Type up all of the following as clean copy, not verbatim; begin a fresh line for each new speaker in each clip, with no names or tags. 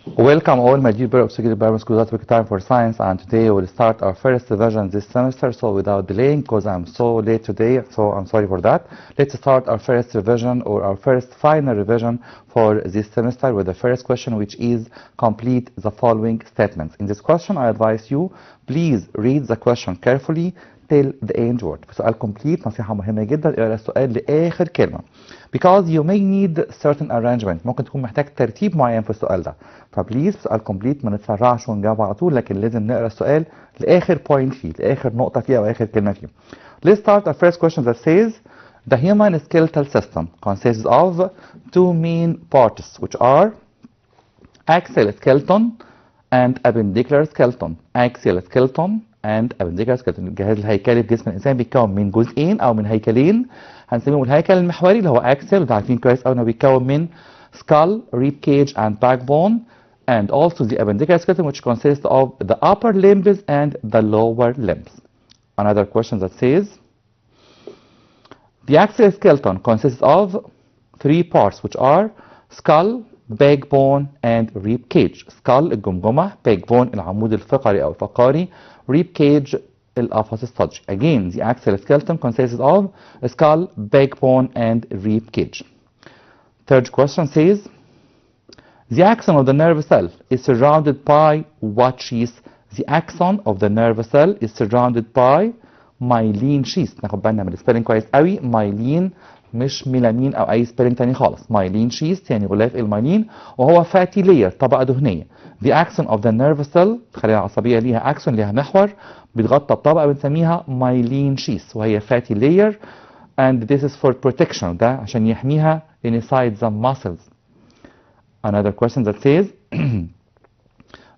Welcome all my dear Secretary Primary School Topic Time for Science, and today we'll start our first revision this semester. So without delaying, because I'm so late today, so I'm sorry for that. Let's start our first revision or our first final revision for this semester with the first question, which is complete the following statements. In this question, I advise you, please read the question carefully till the end word. سؤال complete، نصيحة مهمة جدا، اقرا السؤال لآخر كلمة. Because you may need certain arrangement، ممكن تكون محتاج ترتيب معين في السؤال ده. فبليز سؤال complete، ما نتسرعش ونجاوب على طول، لكن لازم نقرا السؤال لآخر point فيه، لآخر نقطة فيه أو آخر كلمة فيه. Let's start our first question that says the human skeletal system consists of two main parts, which are axial skeleton and appendicular skeleton. Axial skeleton and appendicular skeleton. الجهاز الهيكلي في جسم الانسان بيتكون من جزئين او من هيكلين، هنسميهم الهيكل المحوري اللي هو axial، وده عارفين كويس قوي انه بيتكون من skull, rib cage and backbone, and also the appendicular skeleton which consists of the upper limbs and the lower limbs. Another question that says the axial skeleton consists of three parts, which are skull, backbone and rib cage. skull الجمجمة، backbone العمود الفقري أو الفقاري، rib cage القفص الصدري. Again, the axial skeleton consists of skull, backbone and rib cage. Third question says the axon of the nerve cell is surrounded by what sheath? The axon of the nerve cell is surrounded by myelin sheath. ناخد بالنا من السبيلنج كويس قوي، myelin مش ميلانين او اي سبيلنج تاني خالص. myelin sheath يعني غلاف المايلين، وهو fatty layer، طبقه دهنيه. the axon of the nerve cell الخليه العصبيه ليها اكسون، ليها محور بيتغطى بطبقه بنسميها myelin sheath، وهي fatty layer and this is for protection، ده عشان يحميها inside the muscles. Another question that says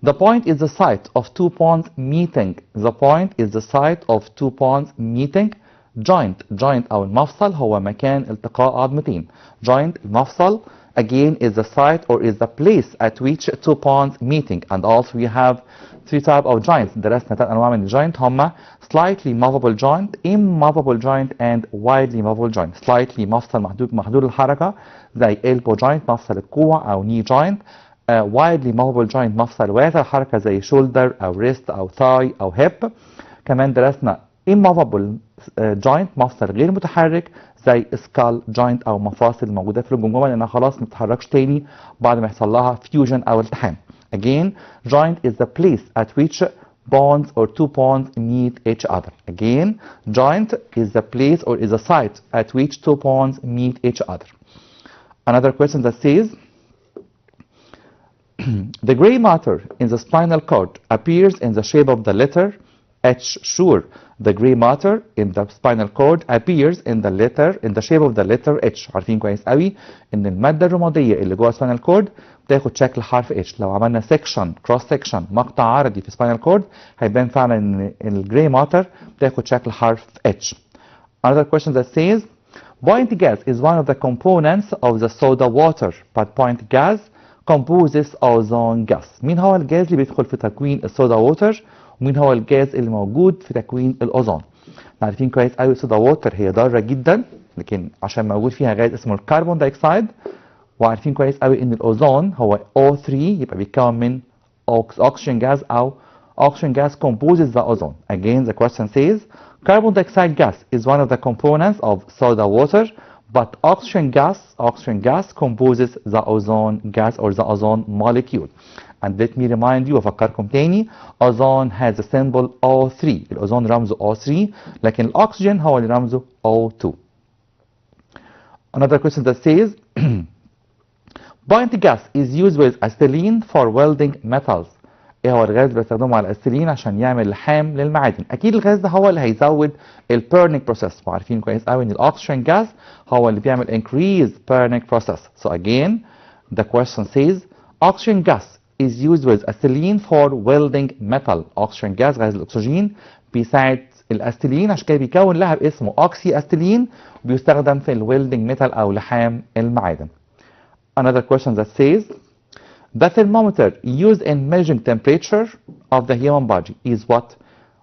the point is the site of two bones meeting. The point is the site of two bones meeting. Joint أو المفصل هو مكان التقاء عظمتين. Joint المفصل again is the site or is the place at which two bones meeting. And also we have three types of joints. درسنا 3 أنواع من الجوينت هما slightly movable joint, immovable joint and widely movable joint. Slightly مفصل محدود الحركة زي elbow joint مفصل الكوع أو knee joint. widely movable joint مفصل واسع الحركة زي shoulder أو wrist أو thigh أو hip. كمان درسنا immovable joint مفصل غير متحرك زي skull joint أو مفاصل موجودة في الجمجمة لأنها خلاص ما بتتحركش تاني بعد ما يحصل لها fusion أو التحام. Again, joint is the place at which bones or two bones meet each other. Again, joint is the place or is the site at which two bones meet each other. Another question that says the gray matter in the spinal cord appears in the shape of the letter H. Sure, the gray matter in the spinal cord appears in the shape of the letter H. عارفين كويس قوي ان المادة الرمادية اللي جوه spinal cord بتاخد شكل حرف H. لو عملنا section cross section مقطع عرضي في spinal cord هيبان فعلا ان الجراي ماتر بتاخد شكل حرف H. Another question that says point gas is one of the components of the soda water, but point gas composes ozone gas. مين هو الجاز اللي بيدخل في تكوين الصودا ووتر؟ ومين هو الجاز اللي موجود في تكوين الأوزون؟ عارفين كويس قوي الصودا ووتر هي ضارة جدا، لكن عشان موجود فيها غاز اسمه الكربون دايوكسيد، وعارفين كويس قوي ان الأوزون هو O3 يبقى بيتكون من oxygen gas أو oxygen gas composes the ozone. Again the question says carbon dioxide gas is one of the components of soda water, but oxygen gas composes the ozone gas or the ozone molecule. And let me remind you وافكركم تاني ozone has a symbol O3. الأوزون رمزه O3 لكن الأكسجين هو اللي رمزه O2. Another question that says point gas is used with acetylene for welding metals. ايه هو الغاز اللي بيستخدمه على الأسيلين عشان يعمل لحام للمعادن؟ اكيد الغاز ده هو اللي هيزود البيرنينج بروسيس، وعارفين كويس قوي ان الاكسجين جاز هو اللي بيعمل increase burning process. So again the question says oxygen gas is used with acetylene for welding metal. oxygen gas غاز الاكسجين بيساعد الأسيلين عشان كده بيكون لهب اسمه اوكسي أسيلين وبيستخدم في الويلدنج ميتال او لحام المعادن. Another question that says the thermometer used in measuring temperature of the human body is what?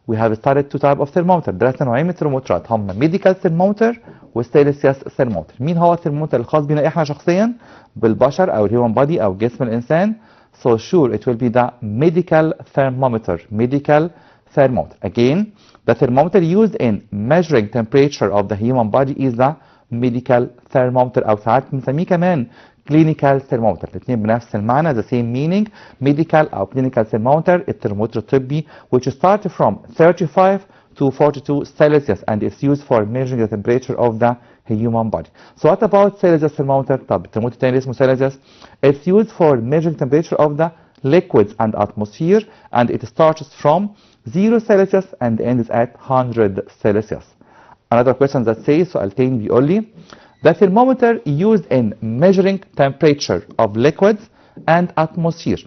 We have studied two types of thermometer. درسنا نوعين من الترمومترات هم medical thermometer والسيلسيوس thermometer. مين هو الترمومتر الخاص بنا احنا شخصيا بالبشر او الهيومن بادي او جسم الانسان؟ So sure, it will be the medical thermometer. Medical thermometer. Again, the thermometer used in measuring temperature of the human body is the medical thermometer أو ساعات بنسميه كمان clinical thermometer. الاثنين بنفس المعنى the same meaning. medical أو clinical thermometer الترمومتر الطبي which start from 35 to 42 Celsius and it's used for measuring the temperature of the human body. So what about Celsius thermometer? طب الترمومتر الثاني اسمه Celsius. It's used for measuring temperature of the liquids and atmosphere and it starts from 0 Celsius and ends at 100 Celsius. Another question that says سؤال تاني بيقول لي the thermometer used in measuring temperature of liquids and atmosphere.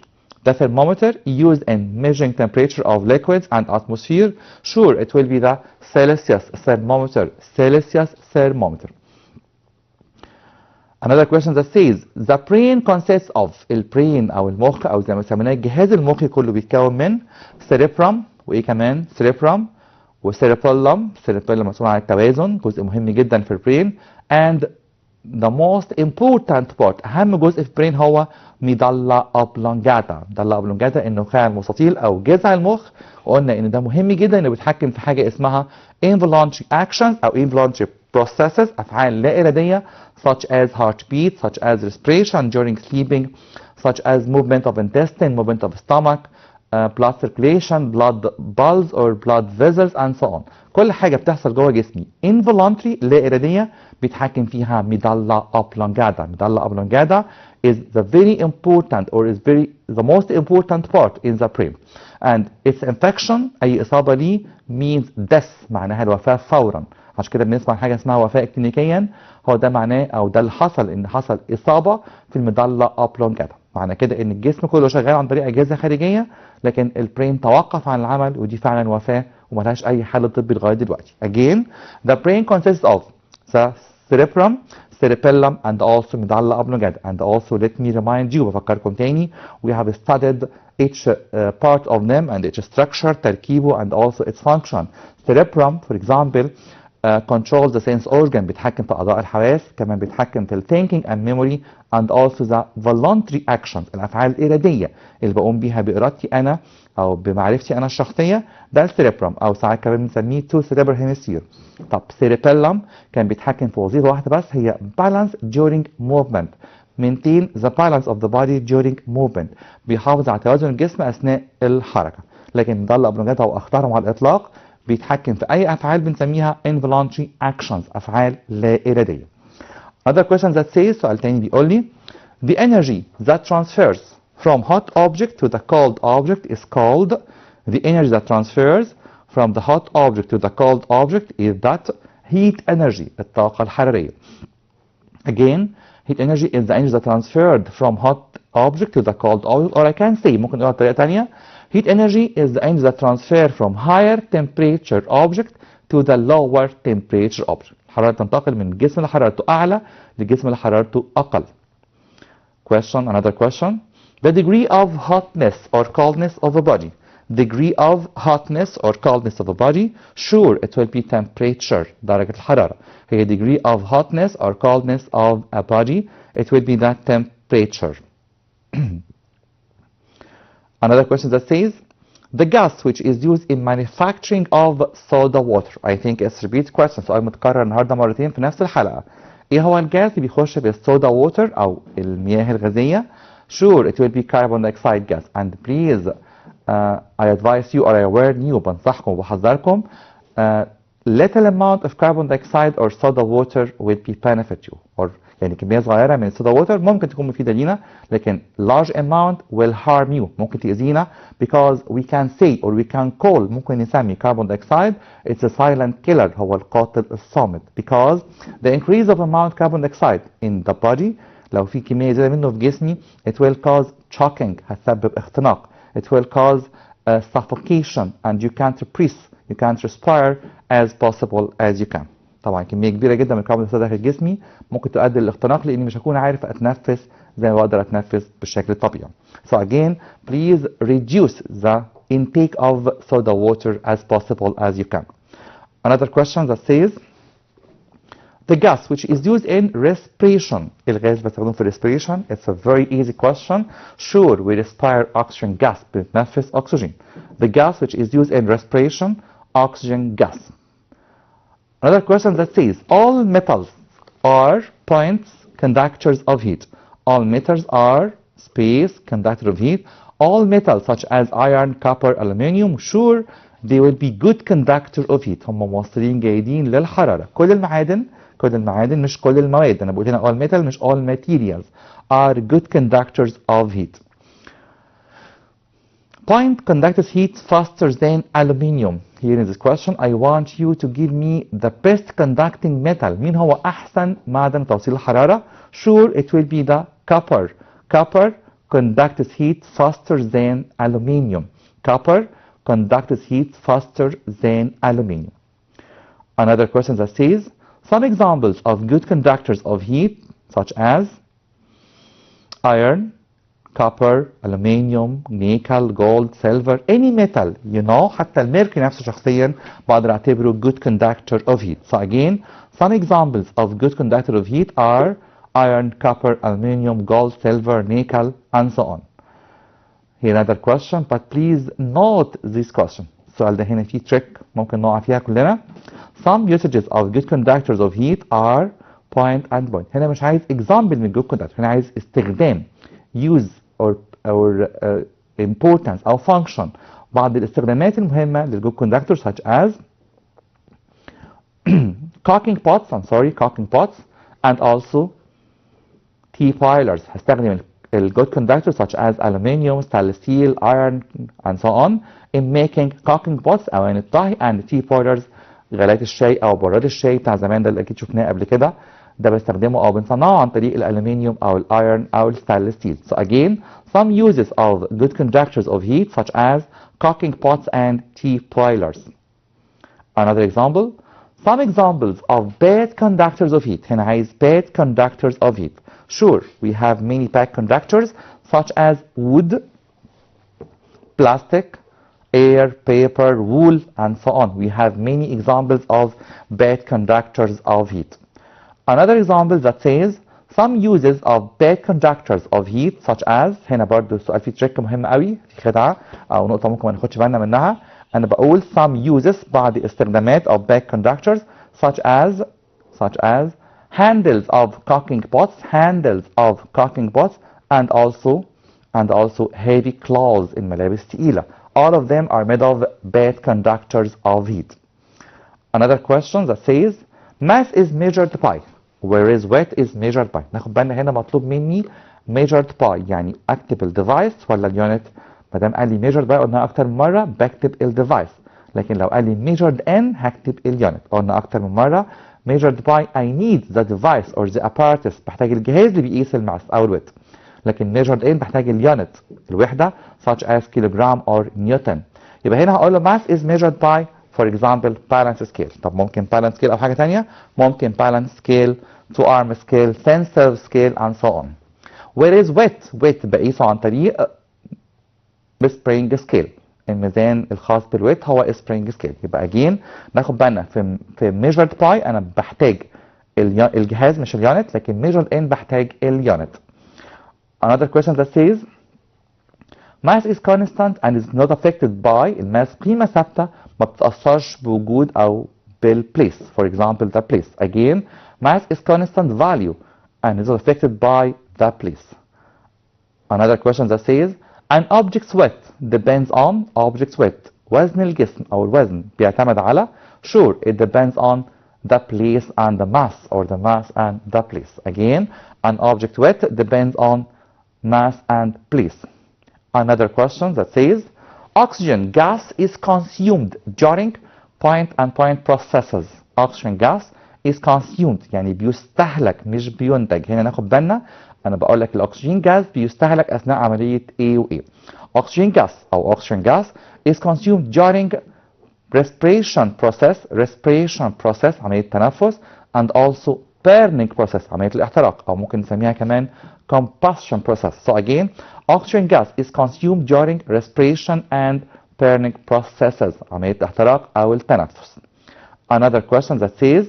The thermometer used in measuring temperature of liquids and atmosphere. Sure, it will be the Celsius thermometer. Celsius thermometer. Another question that says the brain consists of البرين أو المخ أو زي ما سميناه الجهاز المخي كله بيتكون من cerebrum وإيه كمان cerebrum وcerebellum. cerebellum مسؤول عن التوازن جزء مهم جدا في البرين and the most important part أهم جزء في البرين هو ميدالا أوبلونجاتا. ميدالا أوبلونجاتا النخاع المستطيل أو جذع المخ وقلنا إن ده مهم جدا إنه بيتحكم في حاجة اسمها involuntary actions أو involuntary processes أفعال لا إرادية such as heartbeat, such as respiration during sleeping, such as movement of intestine, movement of stomach, blood circulation, blood pulse or blood vessels and so on. كل حاجة بتحصل جوه جسمي involuntary لا إرادية بيتحكم فيها ميدالا أوبلونجاتا. ميدالا أوبلونجاتا is the very important or is the most important part in the brain and its infection أي إصابة ليه means death معناها الوفاة فورا. عشان كده بنسمع حاجة اسمها وفاة كلينيكيا هو ده معناه أو ده اللي حصل إن حصل إصابة في الميدالا أوبلونجاتا. معنى كده إن الجسم كله شغال عن طريق أجهزة خارجية لكن البرين توقف عن العمل ودي فعلا وفاة وملهاش أي حل طبي لغاية دلوقتي. Again, the brain consists of the cerebrum, cerebellum and also medulla oblongata. And also let me remind you بفكركم تاني we have studied each part of them and each structure تركيبه and also its function. Cerebrum for example controls the sense organ بيتحكم في أعضاء الحواس كمان بيتحكم في thinking and memory and also the voluntary actions الأفعال الإرادية اللي بقوم بيها بإرادتي أنا أو بمعرفتي أنا الشخصية ده السيريبرم أو ساعات كمان بنسميه two cerebral hemisphere. طب cerebellum كان بيتحكم في وظيفة واحدة بس هي balance during movement. maintain the balance of the body during movement بيحافظ على توازن الجسم أثناء الحركة. لكن ميدالا أوبلونجاتا وأخطرهم على الإطلاق بيتحكم في أي أفعال بنسميها involuntary actions أفعال لا إرادية. Other question that says سؤال تاني بيقول لي the energy that transfers from hot object to the cold object is called the energy that transfers from the hot object to the cold object is that heat energy الطاقة الحرارية. Again, heat energy is the energy that transferred from hot object to the cold object or I can say ممكن نقولها بطريقة تانية heat energy is the energy that transfer from higher temperature object to the lower temperature object. الحرارة تنتقل من الجسم اللي حرارته أعلى للجسم اللي حرارته أقل. Question, another question. The degree of hotness or coldness of a body. Degree of hotness or coldness of a body. Sure, it will be temperature. درجة الحرارة. هي degree of hotness or coldness of a body. It will be the temperature. Another question that says the gas which is used in manufacturing of soda water. I think it's repeat question. سؤال متكرر النهارده مرتين في نفس الحلقة. ايه هو الجاز اللي بيخش بالصودا ووتر او المياه الغازية؟ Sure, it will be carbon dioxide gas. And please, I advise you or I warn you بنصحكم وبحذركم little amount of carbon dioxide or soda water will be benefit you. Or يعني كمية صغيرة من الصودا ووتر ممكن تكون مفيدة لينا لكن large amount will harm you ممكن تأذينا because we can say or we can call ممكن نسمي carbon dioxide it's a silent killer هو القاتل الصامت because the increase of amount carbon dioxide in the body لو في كمية زيادة منه في جسمي it will cause choking هتسبب اختناق it will cause suffocation and you can't breathe you can't respire as possible as you can. طبعا كميه كبيره جدا من الكربون دايوكسيد داخل جسمي ممكن تؤدي للاختناق لاني مش هكون عارف اتنفس زي ما بقدر اتنفس بالشكل الطبيعي. So again, please reduce the intake of soda water as possible as you can. Another question that says The gas which is used in respiration. الغاز بستخدمه في respiration. It's a very easy question. Sure, we respire oxygen gas. بنتنفس أكسجين. The gas which is used in respiration, oxygen gas. Another question that says, all metals are points conductors of heat. All metals are space conductor of heat. All metals such as iron, copper, aluminum, sure, they will be good conductor of heat. هم موصلين جيدين للحرارة. كل المعادن مش كل المواد. أنا بقول هنا all metal مش all materials are good conductors of heat. Point conductors heat faster than aluminum. Here in this question, I want you to give me the best conducting metal. مين هو أحسن معدن توصيل الحرارة؟ Sure, it will be the copper. Copper conducts heat faster than aluminum. Copper conducts heat faster than aluminum. Another question that says, some examples of good conductors of heat, such as iron, copper, aluminum, nickel, gold, silver, any metal, you know, حتى الميركوري نفسه شخصيا بقدر اعتبره good conductor of heat. So again, some examples of good conductor of heat are iron, copper, aluminum, gold, silver, nickel, and so on. Here another question, but please note this question. السؤال ده هنا فيه trick ممكن نقع فيها كلنا. Some usages of good conductors of heat are point and point. هنا مش عايز example من good conductor، هنا عايز استخدام use or importance أو function. بعض الاستخدامات المهمة للجود conductor such as caulking pots and also T-pilers. هستخدم الجود conductor such as aluminum, stainless steel, iron and so on in making caulking pots أواني الطهي and T-pilers غلاية الشاي أو براد الشاي بتاع زمان ده اللي أكيد شفناه قبل كده. ده بستخدمه أو بنصنعه عن طريق الألومنيوم أو الأيرن أو الستانلس ستيل. So again, some uses of good conductors of heat such as caulking pots and T-pilers. Another example, some examples of bad conductors of heat. هنا عايز bad conductors of heat. Sure, we have many bad conductors such as wood, plastic, air, paper, wool, and so on. We have many examples of bad conductors of heat. Another example that says some uses of bad conductors of heat such as هنا برضو السؤال فيه تريك مهم قوي في خدعة أو نقطة ممكن ما ناخدش بالنا منها. أنا بقول some uses بعض استخدامات of bad conductors such as handles of caulking pots and also heavy cloths in ملابس تقيلة. All of them are made of bad conductors of heat. Another question that says mass is measured by whereas weight is measured by. ناخد بالنا هنا مطلوب مني measured by يعني اكتب الديفايس ولا اليونت. ما دام قال لي measured by قلنا اكتر من مره بكتب الديفايس، لكن لو قال لي measured in هكتب اليونت. قلنا اكتر من مره measured by I need the device or the apparatus، بحتاج الجهاز اللي بيقيس الماس او الويت. لكن measured in بحتاج اليونت الوحده such as kilogram or newton. يبقى هنا هقول له mass is measured by for example balance scale. طب ممكن balance scale او حاجه ثانيه، ممكن balance scale to arm scale sensor scale and so on. whereas weight بقيسه عن طريق spring scale. الميزان الخاص بالويت هو spring scale. يبقى again ناخد بالنا في measured by انا بحتاج الجهاز مش اليونت، لكن measured in بحتاج اليونت. Another question that says mass is constant and is not affected by. الماس قيمة ثابتة ما بتتأثرش بوجود أو بالplace. For example the place. Again mass is constant value and is not affected by the place. Another question that says an object's weight depends on. object's weight وزن الجسم أو الوزن بيعتمد على. Sure, it depends on the place and the mass or the mass and the place. Again an object weight depends on mass and place. Another question that says oxygen gas is consumed during point and point processes. Oxygen gas is consumed يعني بيستهلك مش بينتج. هنا ناخد بالنا انا بقول لك الاكسجين جاز بيستهلك اثناء عمليه A و A. Oxygen gas او oxygen gas is consumed during respiration process عمليه التنفس and also burning process عمليه الاحتراق او ممكن نسميها كمان combustion process. So again oxygen gas is consumed during respiration and burning processes عمليه الاحتراق او التنفس. Another question that says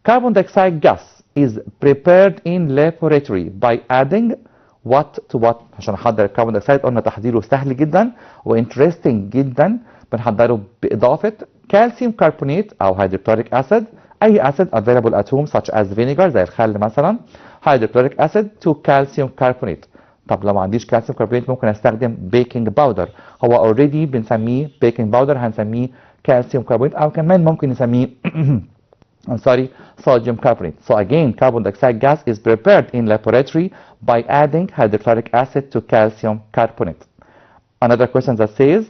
Carbon dioxide gas is prepared in laboratory by adding what to what. عشان نحضر الكربون دايوكسيد قلنا تحضيره سهل جدا وانترستنج جدا. بنحضره بإضافة كالسيوم كربونات أو هيدروكلوريك أسيد، أي أسيد available at home such as vinegar زي الخل مثلا، هيدروكلوريك أسيد to calcium carbonate. طب لو ما عنديش كالسيوم كربونات ممكن استخدم بيكنج باودر، هو اوريدي بنسميه بيكنج باودر، هنسميه كالسيوم كربونات أو كمان ممكن نسميه I'm sorry, sodium carbonate. So again, carbon dioxide gas is prepared in laboratory by adding hydrochloric acid to calcium carbonate. Another question that says,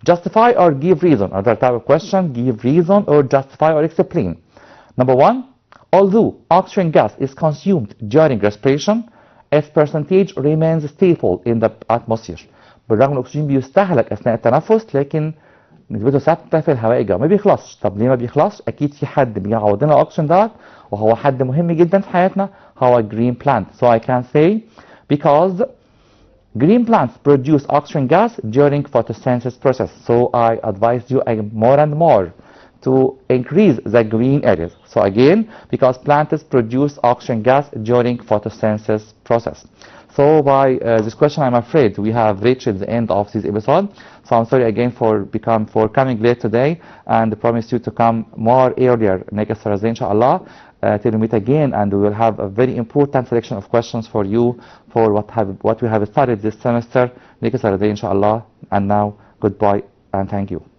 justify or give reason. Another type of question, give reason or justify or explain. Number one, although oxygen gas is consumed during respiration, its percentage remains stable in the atmosphere. بالرغم ان الاكسجين بيستهلك اثناء التنفس لكن نسبته ثابته في الهواء الجوي، ما بيخلصش. طب ليه ما بيخلصش؟ اكيد في حد بيعوض لنا الاكسجين دوت وهو حد مهم جدا في حياتنا، هو green plant. So I can say because green plants produce oxygen gas during photosynthesis process. So I advise you more and more to increase the green areas. So again, because plants produce oxygen gas during photosynthesis process. So by this question, I'm afraid we have reached the end of this episode. So I'm sorry again for coming late today, and promise you to come more earlier next Thursday, inshallah, till we meet again, and we will have a very important selection of questions for you for what we have started this semester next Thursday, inshallah. And now, goodbye and thank you.